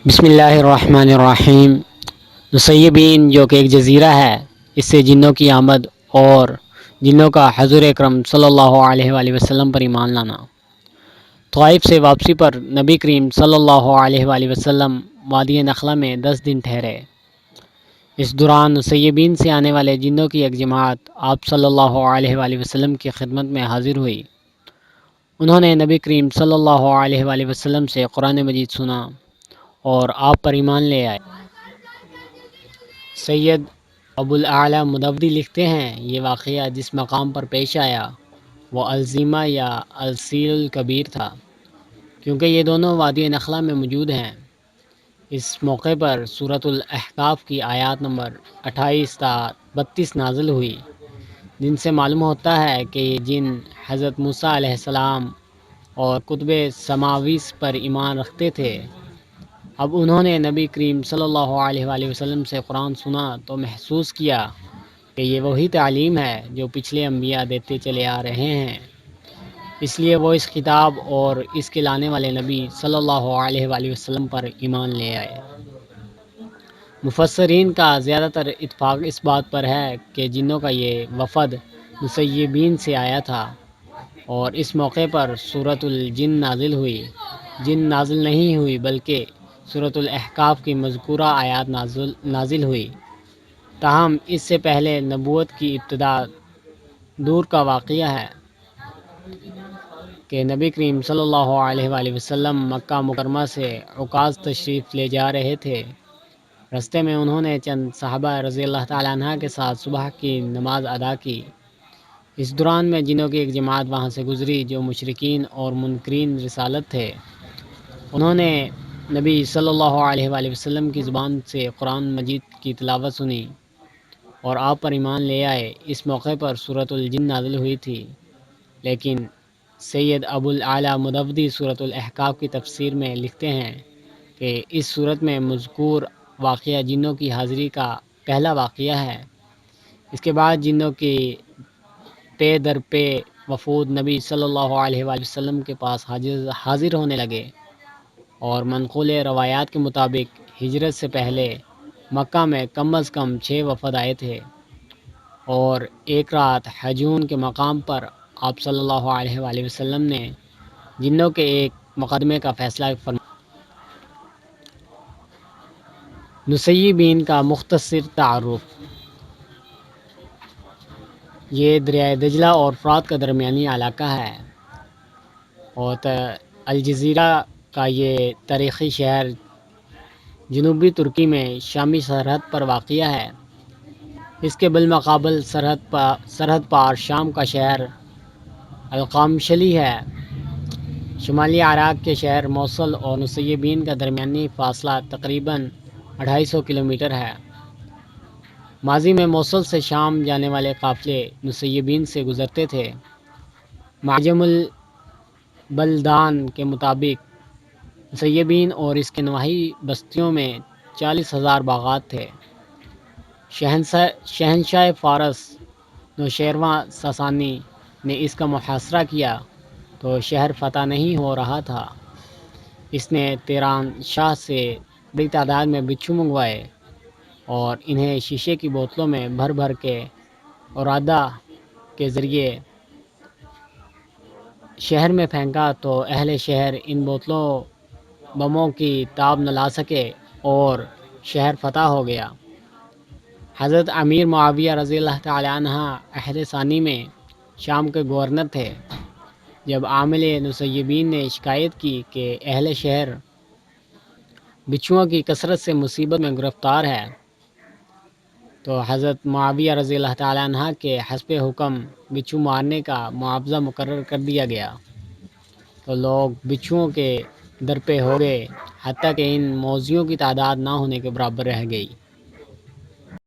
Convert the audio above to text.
بسم اللہ الرحمن الرحیم۔ نصیبین جو کہ ایک جزیرہ ہے، اس سے جنوں کی آمد اور جنوں کا حضور اکرم صلی اللہ علیہ وآلہ وسلم پر ایمان لانا۔ طائف سے واپسی پر نبی کریم صلی اللہ علیہ وآلہ وسلم وادی نخلہ میں 10 دن ٹھہرے۔ اس دوران نصیبین سے آنے والے جنوں کی ایک جماعت آپ صلی اللہ علیہ وآلہ وسلم کی خدمت میں حاضر ہوئی۔ انہوں نے نبی کریم صلی اللہ علیہ وآلہ وسلم سے قرآن مجید سنا اور آپ پر ایمان لے آئے۔ سید ابوالاعلیٰ مدودی لکھتے ہیں، یہ واقعہ جس مقام پر پیش آیا وہ الزیمہ یا السیل الکبیر تھا، کیونکہ یہ دونوں وادی نخلہ میں موجود ہیں۔ اس موقع پر سورۃ الاحقاف کی آیات نمبر 28 تا 32 نازل ہوئی، جن سے معلوم ہوتا ہے کہ یہ جن حضرت موسیٰ علیہ السلام اور کتب سماوی پر ایمان رکھتے تھے۔ اب انہوں نے نبی کریم صلی اللہ علیہ وآلہ وسلم سے قرآن سنا تو محسوس کیا کہ یہ وہی تعلیم ہے جو پچھلے انبیاء دیتے چلے آ رہے ہیں، اس لیے وہ اس کتاب اور اس کے لانے والے نبی صلی اللہ علیہ وآلہ وسلم پر ایمان لے آئے۔ مفسرین کا زیادہ تر اتفاق اس بات پر ہے کہ جنوں کا یہ وفد نصیبین سے آیا تھا اور اس موقع پر سورۃ الجن نازل ہوئی۔ جن نازل نہیں ہوئی بلکہ سورۃ الاحقاف کی مذکورہ آیات نازل ہوئی۔ تاہم اس سے پہلے نبوت کی ابتدا دور کا واقعہ ہے کہ نبی کریم صلی اللہ علیہ وآلہ وسلم مکہ مکرمہ سے عکاظ تشریف لے جا رہے تھے۔ رستے میں انہوں نے چند صحابہ رضی اللہ تعالیٰ عنہ کے ساتھ صبح کی نماز ادا کی۔ اس دوران میں جنوں کی ایک جماعت وہاں سے گزری جو مشرکین اور منکرین رسالت تھے۔ انہوں نے نبی صلی اللہ علیہ وآلہ وسلم کی زبان سے قرآن مجید کی تلاوت سنی اور آپ پر ایمان لے آئے۔ اس موقع پر سورۃ الجن نازل ہوئی تھی، لیکن سید ابوالاعلیٰ مدودی سورۃ الاحقاف کی تفسیر میں لکھتے ہیں کہ اس سورت میں مذکور واقعہ جنوں کی حاضری کا پہلا واقعہ ہے۔ اس کے بعد جنوں کی پے در پے وفود نبی صلی اللہ علیہ وآلہ وسلم کے پاس حاضر ہونے لگے اور منقول روایات کے مطابق ہجرت سے پہلے مکہ میں کم از کم 6 وفد آئے تھے اور ایک رات حجون کے مقام پر آپ صلی اللہ علیہ وآلہ وسلم نے جنوں کے ایک مقدمے کا فیصلہ فرمایا۔ نصیبین کا مختصر تعارف۔ یہ دریائے دجلہ اور فرات کا درمیانی علاقہ ہے اور الجزیرہ کا یہ تاریخی شہر جنوبی ترکی میں شامی سرحد پر واقع ہے۔ اس کے بالمقابل سرحد پار شام کا شہر القامشلی ہے۔ شمالی عراق کے شہر موصل اور نصیبین کا درمیانی فاصلہ تقریباً 250 کلومیٹر ہے۔ ماضی میں موصل سے شام جانے والے قافلے نصیبین سے گزرتے تھے۔ معجم البلدان کے مطابق نصیبین اور اس کے نواحی بستیوں میں 40,000 باغات تھے۔ شہنشاہ فارس نوشیروان ساسانی نے اس کا محاصرہ کیا تو شہر فتح نہیں ہو رہا تھا۔ اس نے تیران شاہ سے بڑی تعداد میں بچھو منگوائے اور انہیں شیشے کی بوتلوں میں بھر بھر کے اورادہ کے ذریعے شہر میں پھینکا تو اہل شہر ان بموں کی تاب نہ لا سکے اور شہر فتح ہو گیا۔ حضرت امیر معاویہ رضی اللہ تعالیٰ عنہ عہد ثانی میں شام کے گورنر تھے۔ جب عامل نصیبین نے شکایت کی کہ اہل شہر بچھوؤں کی کثرت سے مصیبت میں گرفتار ہے، تو حضرت معاویہ رضی اللہ تعالیٰ عنہ کے حسب حکم بچھو مارنے کا معاوضہ مقرر کر دیا گیا تو لوگ بچھوؤں کے در پہ ہو گئے، حتیٰ کہ ان موذیوں کی تعداد نہ ہونے کے برابر رہ گئی۔